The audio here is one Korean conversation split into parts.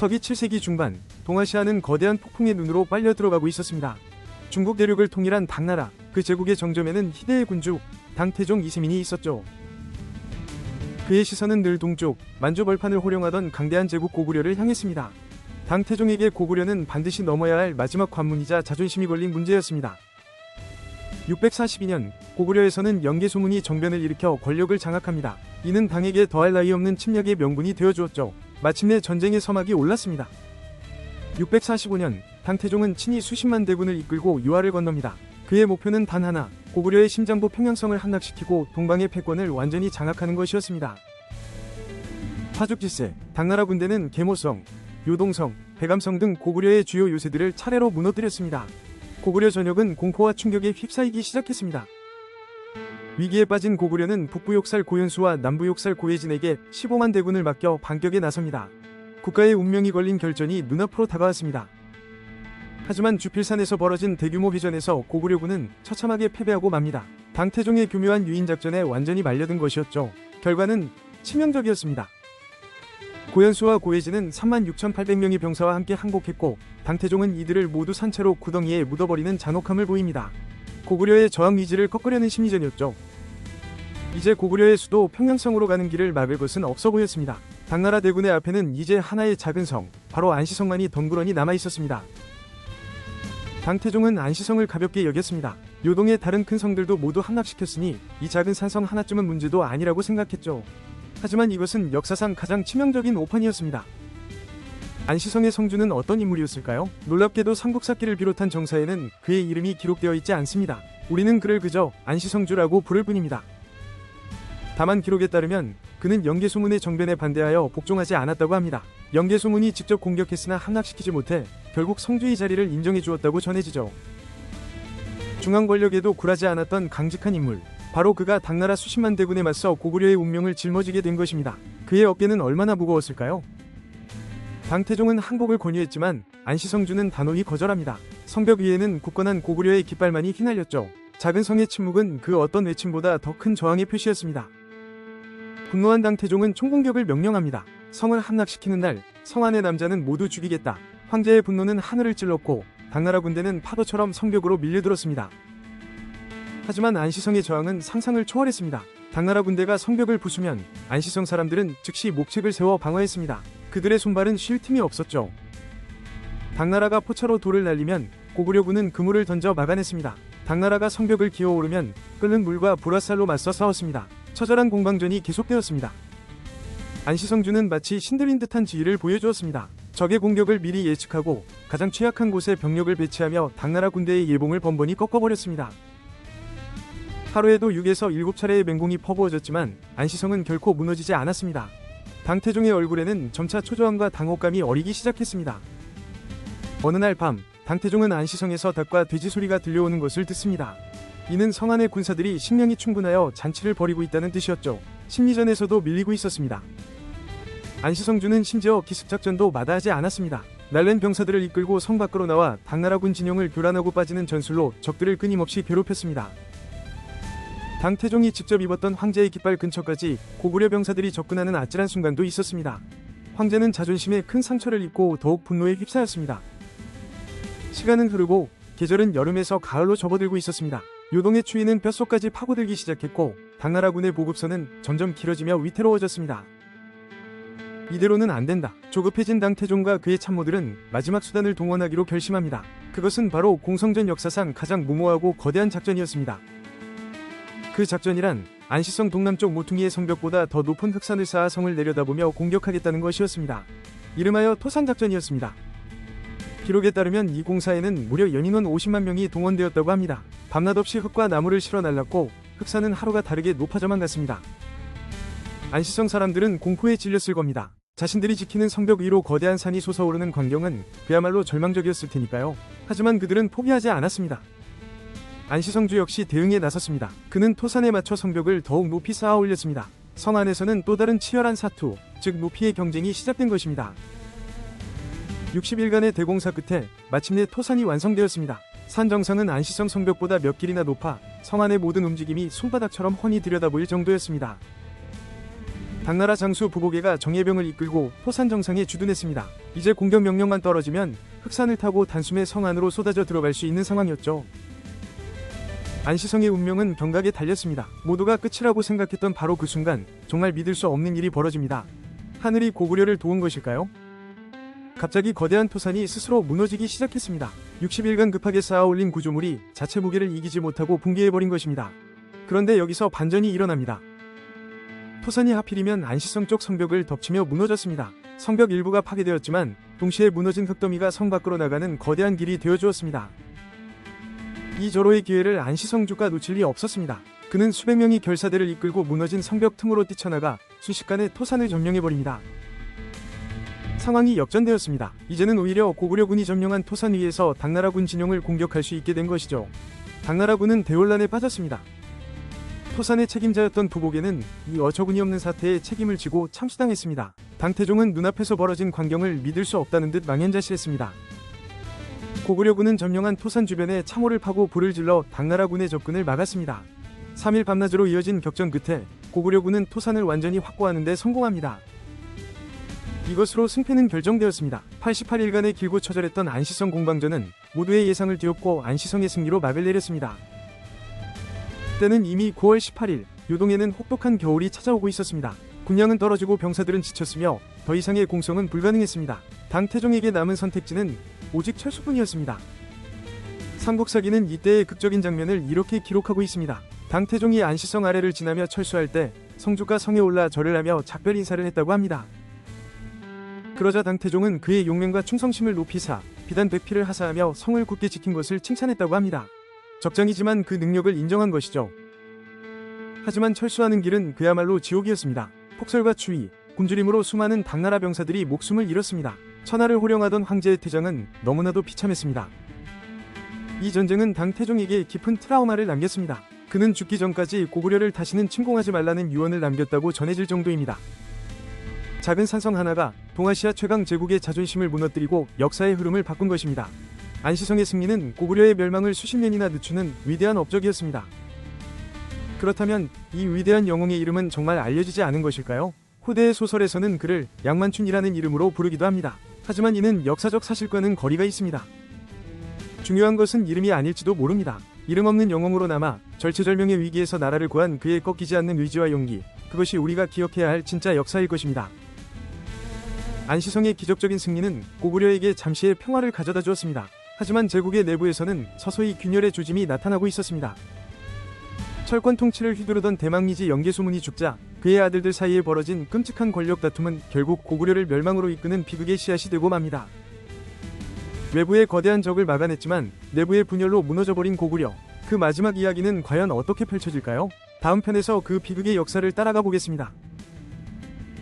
서기 7세기 중반, 동아시아는 거대한 폭풍의 눈으로 빨려 들어가고 있었습니다. 중국 대륙을 통일한 당나라, 그 제국의 정점에는 희대의 군주, 당태종 이세민이 있었죠. 그의 시선은 늘 동쪽, 만주 벌판을 호령하던 강대한 제국 고구려를 향했습니다. 당태종에게 고구려는 반드시 넘어야 할 마지막 관문이자 자존심이 걸린 문제였습니다. 642년, 고구려에서는 영계소문이 정변을 일으켜 권력을 장악합니다. 이는 당에게 더할 나위 없는 침략의 명분이 되어주었죠. 마침내 전쟁의 서막이 올랐습니다. 645년, 당태종은 친히 수십만 대군을 이끌고 유화를 건넙니다. 그의 목표는 단 하나, 고구려의 심장부 평양성을 함락시키고 동방의 패권을 완전히 장악하는 것이었습니다. 화죽지세, 당나라 군대는 계모성, 요동성, 백암성 등 고구려의 주요 요새들을 차례로 무너뜨렸습니다. 고구려 전역은 공포와 충격에 휩싸이기 시작했습니다. 위기에 빠진 고구려는 북부욕살 고현수와 남부욕살 고예진에게 15만 대군을 맡겨 반격에 나섭니다. 국가의 운명이 걸린 결전이 눈앞으로 다가왔습니다. 하지만 주필산에서 벌어진 대규모 회전에서 고구려군은 처참하게 패배하고 맙니다. 당태종의 교묘한 유인작전에 완전히 말려든 것이었죠. 결과는 치명적이었습니다. 고현수와 고예진은 36,800명의 병사와 함께 항복했고 당태종은 이들을 모두 산채로 구덩이에 묻어버리는 잔혹함을 보입니다. 고구려의 저항 의지를 꺾으려는 심리전이었죠. 이제 고구려의 수도 평양성으로 가는 길을 막을 것은 없어 보였습니다. 당나라 대군의 앞에는 이제 하나의 작은 성, 바로 안시성만이 덩그러니 남아있었습니다. 당태종은 안시성을 가볍게 여겼습니다. 요동의 다른 큰 성들도 모두 함락시켰으니 이 작은 산성 하나쯤은 문제도 아니라고 생각했죠. 하지만 이것은 역사상 가장 치명적인 오판이었습니다. 안시성의 성주는 어떤 인물이었을까요? 놀랍게도 삼국사기를 비롯한 정사에는 그의 이름이 기록되어 있지 않습니다. 우리는 그를 그저 안시성주라고 부를 뿐입니다. 다만 기록에 따르면 그는 영계소문의 정변에 반대하여 복종하지 않았다고 합니다. 영계소문이 직접 공격했으나 함락시키지 못해 결국 성주의 자리를 인정해 주었다고 전해지죠. 중앙 권력에도 굴하지 않았던 강직한 인물, 바로 그가 당나라 수십만 대군에 맞서 고구려의 운명을 짊어지게 된 것입니다. 그의 어깨는 얼마나 무거웠을까요? 당태종은 항복을 권유했지만 안시성주는 단호히 거절합니다. 성벽 위에는 굳건한 고구려의 깃발만이 휘날렸죠. 작은 성의 침묵은 그 어떤 외침보다 더 큰 저항의 표시였습니다. 분노한 당태종은 총공격을 명령합니다. 성을 함락시키는 날, 성 안의 남자는 모두 죽이겠다. 황제의 분노는 하늘을 찔렀고 당나라 군대는 파도처럼 성벽으로 밀려들었습니다. 하지만 안시성의 저항은 상상을 초월했습니다. 당나라 군대가 성벽을 부수면 안시성 사람들은 즉시 목책을 세워 방어했습니다. 그들의 손발은 쉴 틈이 없었죠. 당나라가 포차로 돌을 날리면 고구려군은 그물을 던져 막아냈습니다. 당나라가 성벽을 기어오르면 끓는 물과 불화살로 맞서 싸웠습니다. 처절한 공방전이 계속되었습니다. 안시성주는 마치 신들린 듯한 지위를 보여주었습니다. 적의 공격을 미리 예측하고 가장 취약한 곳에 병력을 배치하며 당나라 군대의 예봉을 번번이 꺾어버렸습니다. 하루에도 6에서 7차례의 맹공이 퍼부어졌지만 안시성은 결코 무너지지 않았습니다. 당태종의 얼굴에는 점차 초조함과 당혹감이 어리기 시작했습니다. 어느 날 밤, 당태종은 안시성에서 닭과 돼지 소리가 들려오는 것을 듣습니다. 이는 성 안의 군사들이 식량이 충분하여 잔치를 벌이고 있다는 뜻이었죠. 심리전에서도 밀리고 있었습니다. 안시성주는 심지어 기습작전도 마다하지 않았습니다. 날랜 병사들을 이끌고 성 밖으로 나와 당나라군 진영을 교란하고 빠지는 전술로 적들을 끊임없이 괴롭혔습니다. 당태종이 직접 입었던 황제의 깃발 근처까지 고구려 병사들이 접근하는 아찔한 순간도 있었습니다. 황제는 자존심에 큰 상처를 입고 더욱 분노에 휩싸였습니다. 시간은 흐르고 계절은 여름에서 가을로 접어들고 있었습니다. 요동의 추위는 뼛속까지 파고들기 시작했고 당나라군의 보급선은 점점 길어지며 위태로워졌습니다. 이대로는 안 된다. 조급해진 당태종과 그의 참모들은 마지막 수단을 동원하기로 결심합니다. 그것은 바로 공성전 역사상 가장 무모하고 거대한 작전이었습니다. 그 작전이란 안시성 동남쪽 모퉁이의 성벽보다 더 높은 흑산을 쌓아 성을 내려다보며 공격하겠다는 것이었습니다. 이름하여 토산작전이었습니다. 기록에 따르면 이 공사에는 무려 연인원 50만 명이 동원되었다고 합니다. 밤낮 없이 흙과 나무를 실어 날랐고 흑산은 하루가 다르게 높아져만 갔습니다. 안시성 사람들은 공포에 질렸을 겁니다. 자신들이 지키는 성벽 위로 거대한 산이 솟아오르는 광경은 그야말로 절망적이었을 테니까요. 하지만 그들은 포기하지 않았습니다. 안시성주 역시 대응에 나섰습니다. 그는 토산에 맞춰 성벽을 더욱 높이 쌓아 올렸습니다. 성 안에서는 또 다른 치열한 사투, 즉 높이의 경쟁이 시작된 것입니다. 60일간의 대공사 끝에 마침내 토산이 완성되었습니다. 산 정상은 안시성 성벽보다 몇 길이나 높아 성 안의 모든 움직임이 손바닥처럼 훤히 들여다보일 정도였습니다. 당나라 장수 부보개가 정예병을 이끌고 토산 정상에 주둔했습니다. 이제 공격 명령만 떨어지면 흑산을 타고 단숨에 성 안으로 쏟아져 들어갈 수 있는 상황이었죠. 안시성의 운명은 경각에 달렸습니다. 모두가 끝이라고 생각했던 바로 그 순간 정말 믿을 수 없는 일이 벌어집니다. 하늘이 고구려를 도운 것일까요? 갑자기 거대한 토산이 스스로 무너지기 시작했습니다. 60일간 급하게 쌓아올린 구조물이 자체 무게를 이기지 못하고 붕괴해버린 것입니다. 그런데 여기서 반전이 일어납니다. 토산이 하필이면 안시성 쪽 성벽을 덮치며 무너졌습니다. 성벽 일부가 파괴되었지만 동시에 무너진 흙더미가 성 밖으로 나가는 거대한 길이 되어주었습니다. 이 절호의 기회를 안시성주가 놓칠 리 없었습니다. 그는 수백 명이 결사대를 이끌고 무너진 성벽 틈으로 뛰쳐나가 순식간에 토산을 점령해버립니다. 상황이 역전되었습니다. 이제는 오히려 고구려군이 점령한 토산 위에서 당나라군 진영을 공격할 수 있게 된 것이죠. 당나라군은 대혼란에 빠졌습니다. 토산의 책임자였던 부보개는 이 어처구니없는 사태에 책임을 지고 참수당했습니다. 당태종은 눈앞에서 벌어진 광경을 믿을 수 없다는 듯 망연자실했습니다. 고구려군은 점령한 토산 주변에 참호를 파고 불을 질러 당나라군의 접근을 막았습니다. 3일 밤낮으로 이어진 격전 끝에 고구려군은 토산을 완전히 확보하는 데 성공합니다. 이것으로 승패는 결정되었습니다. 88일간의 길고 처절했던 안시성 공방전은 모두의 예상을 뒤엎고 안시성의 승리로 막을 내렸습니다. 때는 이미 9월 18일, 요동에는 혹독한 겨울이 찾아오고 있었습니다. 군량은 떨어지고 병사들은 지쳤으며 더 이상의 공성은 불가능했습니다. 당태종에게 남은 선택지는 오직 철수뿐이었습니다. 삼국사기는 이때의 극적인 장면을 이렇게 기록하고 있습니다. 당태종이 안시성 아래를 지나며 철수할 때 성주가 성에 올라 절을 하며 작별 인사를 했다고 합니다. 그러자 당태종은 그의 용맹과 충성심을 높이사 비단 100피를 하사하며 성을 굳게 지킨 것을 칭찬했다고 합니다. 적장이지만 그 능력을 인정한 것이죠. 하지만 철수하는 길은 그야말로 지옥이었습니다. 폭설과 추위, 굶주림으로 수많은 당나라 병사들이 목숨을 잃었습니다. 천하를 호령하던 황제의 퇴장은 너무나도 비참했습니다. 이 전쟁은 당태종에게 깊은 트라우마를 남겼습니다. 그는 죽기 전까지 고구려를 다시는 침공하지 말라는 유언을 남겼다고 전해질 정도입니다. 작은 산성 하나가 동아시아 최강 제국의 자존심을 무너뜨리고 역사의 흐름을 바꾼 것입니다. 안시성의 승리는 고구려의 멸망을 수십 년이나 늦추는 위대한 업적이었습니다. 그렇다면 이 위대한 영웅의 이름은 정말 알려지지 않은 것일까요? 후대의 소설에서는 그를 양만춘이라는 이름으로 부르기도 합니다. 하지만 이는 역사적 사실과는 거리가 있습니다. 중요한 것은 이름이 아닐지도 모릅니다. 이름 없는 영웅으로 남아 절체절명의 위기에서 나라를 구한 그의 꺾이지 않는 의지와 용기, 그것이 우리가 기억해야 할 진짜 역사일 것입니다. 안시성의 기적적인 승리는 고구려에게 잠시의 평화를 가져다 주었습니다. 하지만 제국의 내부에서는 서서히 균열의 조짐이 나타나고 있었습니다. 철권 통치를 휘두르던 대망리지 영계소문이 죽자 그의 아들들 사이에 벌어진 끔찍한 권력 다툼은 결국 고구려를 멸망으로 이끄는 비극의 씨앗이 되고 맙니다. 외부의 거대한 적을 막아냈지만 내부의 분열로 무너져버린 고구려. 그 마지막 이야기는 과연 어떻게 펼쳐질까요? 다음 편에서 그 비극의 역사를 따라가 보겠습니다.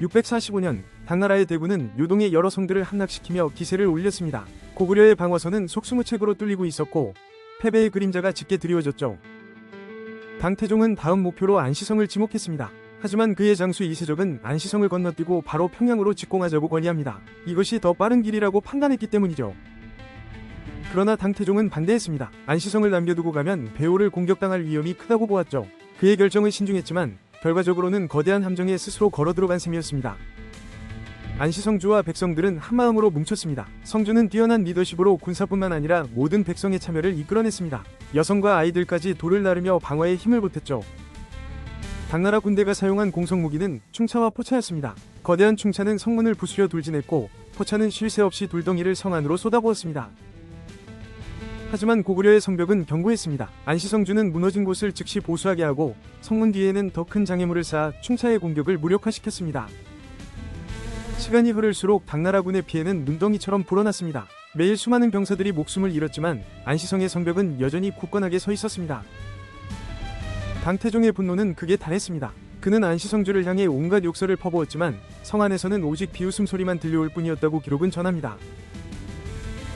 645년 당나라의 대군은 요동의 여러 성들을 함락시키며 기세를 올렸습니다. 고구려의 방어선은 속수무책으로 뚫리고 있었고 패배의 그림자가 짙게 드리워졌죠. 당태종은 다음 목표로 안시성을 지목했습니다. 하지만 그의 장수 이세적은 안시성을 건너뛰고 바로 평양으로 직공하자고 건의합니다. 이것이 더 빠른 길이라고 판단했기 때문이죠. 그러나 당태종은 반대했습니다. 안시성을 남겨두고 가면 배후를 공격당할 위험이 크다고 보았죠. 그의 결정은 신중했지만 결과적으로는 거대한 함정에 스스로 걸어 들어간 셈이었습니다. 안시성주와 백성들은 한마음으로 뭉쳤습니다. 성주는 뛰어난 리더십으로 군사뿐만 아니라 모든 백성의 참여를 이끌어냈습니다. 여성과 아이들까지 돌을 나르며 방어에 힘을 보탰죠. 당나라 군대가 사용한 공성무기는 충차와 포차였습니다. 거대한 충차는 성문을 부수려 돌진했고 포차는 쉴 새 없이 돌덩이를 성 안으로 쏟아부었습니다. 하지만 고구려의 성벽은 견고했습니다. 안시성주는 무너진 곳을 즉시 보수하게 하고 성문 뒤에는 더 큰 장애물을 쌓아 충차의 공격을 무력화시켰습니다. 시간이 흐를수록 당나라군의 피해는 눈덩이처럼 불어났습니다. 매일 수많은 병사들이 목숨을 잃었지만 안시성의 성벽은 여전히 굳건하게 서 있었습니다. 당태종의 분노는 극에 달했습니다. 그는 안시성주를 향해 온갖 욕설을 퍼부었지만 성 안에서는 오직 비웃음 소리만 들려올 뿐이었다고 기록은 전합니다.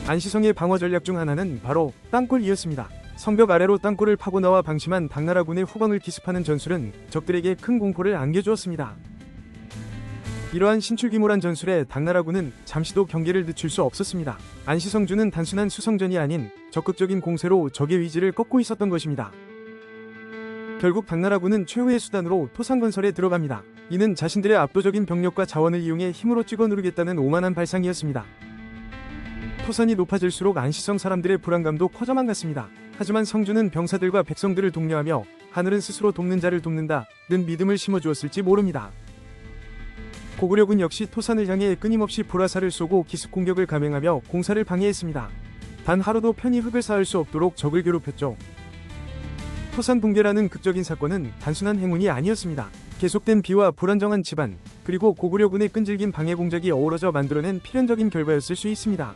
안시성의 방어 전략 중 하나는 바로 땅굴이었습니다. 성벽 아래로 땅굴을 파고 나와 방심한 당나라군의 후광을 기습하는 전술은 적들에게 큰 공포를 안겨주었습니다. 이러한 신출귀몰한 전술에 당나라군은 잠시도 경계를 늦출 수 없었습니다. 안시성주는 단순한 수성전이 아닌 적극적인 공세로 적의 의지를 꺾고 있었던 것입니다. 결국 당나라군은 최후의 수단으로 토산 건설에 들어갑니다. 이는 자신들의 압도적인 병력과 자원을 이용해 힘으로 찍어 누르겠다는 오만한 발상이었습니다. 토산이 높아질수록 안시성 사람들의 불안감도 커져만 갔습니다. 하지만 성주는 병사들과 백성들을 독려하며 하늘은 스스로 돕는 자를 돕는다는 믿음을 심어주었을지 모릅니다. 고구려군 역시 토산을 향해 끊임없이 불화살을 쏘고 기습 공격을 감행하며 공사를 방해했습니다. 단 하루도 편히 흙을 쌓을 수 없도록 적을 괴롭혔죠. 토산 붕괴라는 극적인 사건은 단순한 행운이 아니었습니다. 계속된 비와 불안정한 지반, 그리고 고구려군의 끈질긴 방해 공작이 어우러져 만들어낸 필연적인 결과였을 수 있습니다.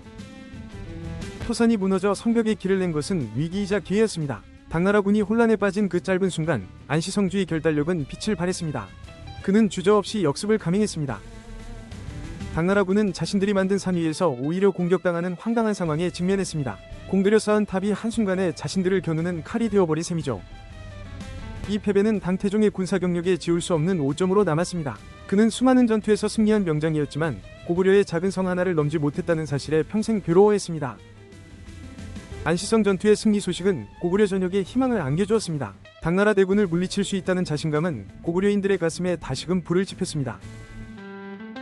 토산이 무너져 성벽에 길을 낸 것은 위기이자 기회였습니다. 당나라군이 혼란에 빠진 그 짧은 순간 안시성주의 결단력은 빛을 발했습니다. 그는 주저없이 역습을 감행했습니다. 당나라군은 자신들이 만든 산 위에서 오히려 공격당하는 황당한 상황에 직면했습니다. 공들여 쌓은 탑이 한순간에 자신들을 겨누는 칼이 되어버린 셈이죠. 이 패배는 당태종의 군사 경력에 지울 수 없는 오점으로 남았습니다. 그는 수많은 전투에서 승리한 명장이었지만 고구려의 작은 성 하나를 넘지 못했다는 사실에 평생 괴로워했습니다. 안시성 전투의 승리 소식은 고구려 전역에 희망을 안겨주었습니다. 당나라 대군을 물리칠 수 있다는 자신감은 고구려인들의 가슴에 다시금 불을 지폈습니다.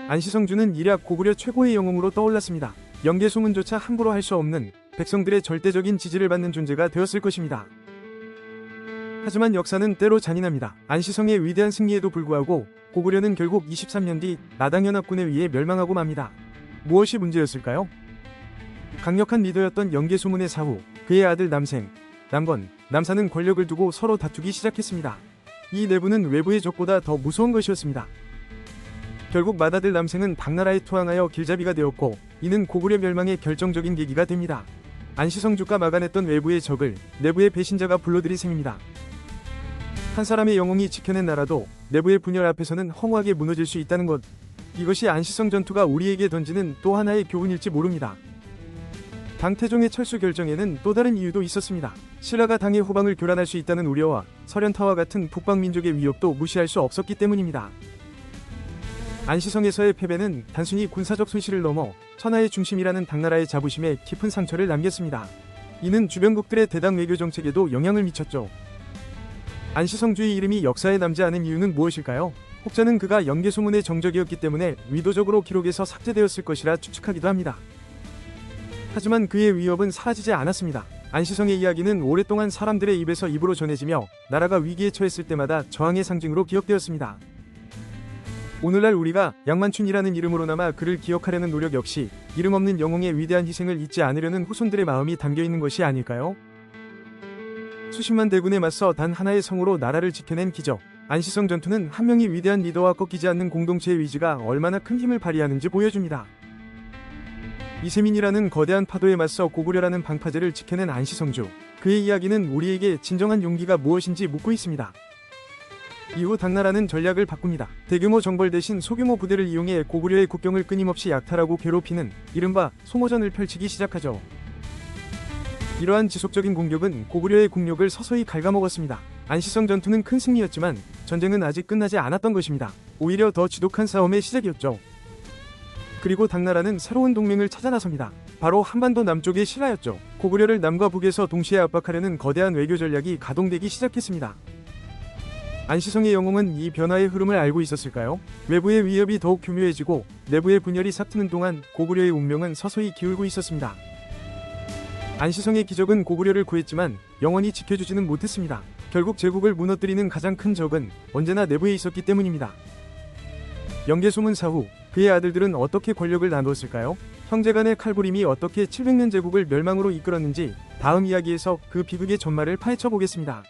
안시성주는 일약 고구려 최고의 영웅으로 떠올랐습니다. 영계소문조차 함부로 할 수 없는 백성들의 절대적인 지지를 받는 존재가 되었을 것입니다. 하지만 역사는 때로 잔인합니다. 안시성의 위대한 승리에도 불구하고 고구려는 결국 23년 뒤 나당연합군에 의해 멸망하고 맙니다. 무엇이 문제였을까요? 강력한 리더였던 영계소문의 사후, 그의 아들 남생, 남건, 남사는 권력을 두고 서로 다투기 시작했습니다. 이 내부는 외부의 적보다 더 무서운 것이었습니다. 결국 맏아들 남생은 당나라에 투항하여 길잡이가 되었고, 이는 고구려 멸망의 결정적인 계기가 됩니다. 안시성주가 막아냈던 외부의 적을 내부의 배신자가 불러들인 셈입니다. 한 사람의 영웅이 지켜낸 나라도 내부의 분열 앞에서는 허무하게 무너질 수 있다는 것, 이것이 안시성 전투가 우리에게 던지는 또 하나의 교훈일지 모릅니다. 당태종의 철수 결정에는 또 다른 이유도 있었습니다. 신라가 당의 후방을 교란할 수 있다는 우려와 설현타와 같은 북방민족의 위협도 무시할 수 없었기 때문입니다. 안시성에서의 패배는 단순히 군사적 손실을 넘어 천하의 중심이라는 당나라의 자부심에 깊은 상처를 남겼습니다. 이는 주변국들의 대당 외교 정책에도 영향을 미쳤죠. 안시성주의 이름이 역사에 남지 않은 이유는 무엇일까요? 혹자는 그가 영계소문의 정적이었기 때문에 의도적으로 기록에서 삭제되었을 것이라 추측하기도 합니다. 하지만 그의 위협은 사라지지 않았습니다. 안시성의 이야기는 오랫동안 사람들의 입에서 입으로 전해지며 나라가 위기에 처했을 때마다 저항의 상징으로 기억되었습니다. 오늘날 우리가 양만춘이라는 이름으로나마 그를 기억하려는 노력 역시 이름 없는 영웅의 위대한 희생을 잊지 않으려는 후손들의 마음이 담겨있는 것이 아닐까요? 수십만 대군에 맞서 단 하나의 성으로 나라를 지켜낸 기적. 안시성 전투는 한 명의 위대한 리더와 꺾이지 않는 공동체의 위지가 얼마나 큰 힘을 발휘하는지 보여줍니다. 이세민이라는 거대한 파도에 맞서 고구려라는 방파제를 지켜낸 안시성주. 그의 이야기는 우리에게 진정한 용기가 무엇인지 묻고 있습니다. 이후 당나라는 전략을 바꿉니다. 대규모 정벌 대신 소규모 부대를 이용해 고구려의 국경을 끊임없이 약탈하고 괴롭히는 이른바 소모전을 펼치기 시작하죠. 이러한 지속적인 공격은 고구려의 국력을 서서히 갉아먹었습니다. 안시성 전투는 큰 승리였지만 전쟁은 아직 끝나지 않았던 것입니다. 오히려 더 지독한 싸움의 시작이었죠. 그리고 당나라는 새로운 동맹을 찾아 나섭니다. 바로 한반도 남쪽의 신라였죠. 고구려를 남과 북에서 동시에 압박하려는 거대한 외교 전략이 가동되기 시작했습니다. 안시성의 영웅은 이 변화의 흐름을 알고 있었을까요? 외부의 위협이 더욱 교묘해지고 내부의 분열이 삭트는 동안 고구려의 운명은 서서히 기울고 있었습니다. 안시성의 기적은 고구려를 구했지만 영원히 지켜주지는 못했습니다. 결국 제국을 무너뜨리는 가장 큰 적은 언제나 내부에 있었기 때문입니다. 영계소문 사후 그의 아들들은 어떻게 권력을 나누었을까요? 형제간의 칼부림이 어떻게 700년 제국을 멸망으로 이끌었는지 다음 이야기에서 그 비극의 전말을 파헤쳐 보겠습니다.